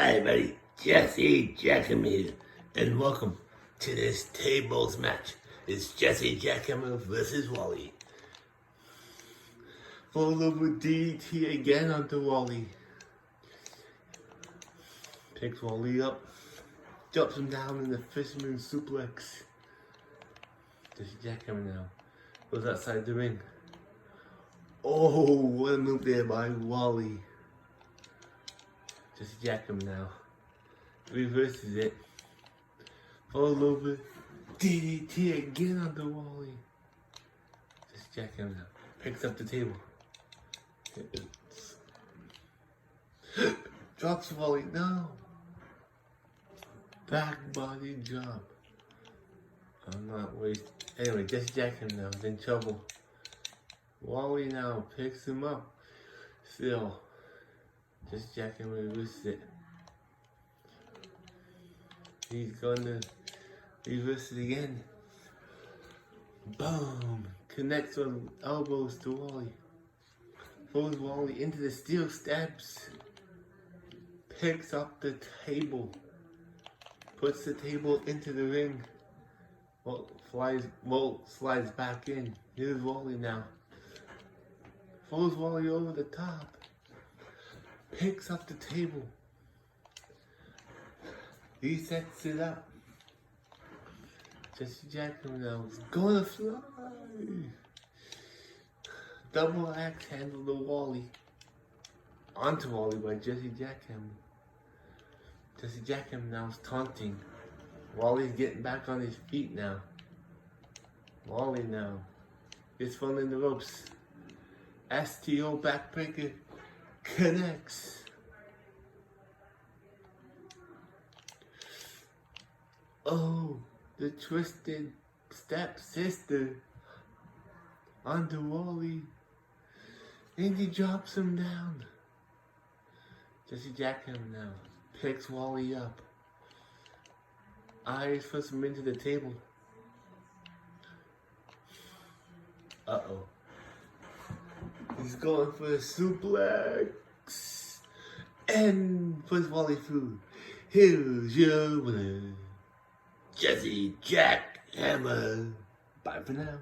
Hi everybody, Jesse Jackhammer here, and welcome to this tables match. It's Jesse Jackhammer versus Wally. Fall over DDT again onto Wally. Picks Wally up, drops him down in the fisherman suplex. Jesse Jackhammer now goes outside the ring. Oh, what a move there by Wally. Jesse Jackhammer now reverses it. Fall over DDT again on the Wally. Jesse Jackhammer now picks up the table. Drops Wally. No. Back body drop. I'm not wasting. Anyway, Jesse Jackhammer now is in trouble. Wally now picks him up. Still. Jesse Jackhammer reverses it. He's gonna reverse it again. Boom! Connects on elbows to Wally. Throws Wally into the steel steps. Picks up the table. Puts the table into the ring. Slides back in. Here's Wally now. Throws Wally over the top. Picks up the table. He sets it up. Jesse Jackhammer now is gonna fly. Double axe handle to Wally. Onto Wally by Jesse Jackhammer. Jesse Jackhammer now is taunting. Wally's getting back on his feet now. Wally now is funneling the ropes. STO backbreaker connects. Oh, the twisted stepsister onto Wally. And he drops him down. Jesse Jackhammer now picks Wally up. Eyes puts him into the table. Uh-oh. He's going for a suplex. And puts Wally through. Here's your winner, Jesse Jackhammer. Bye for now.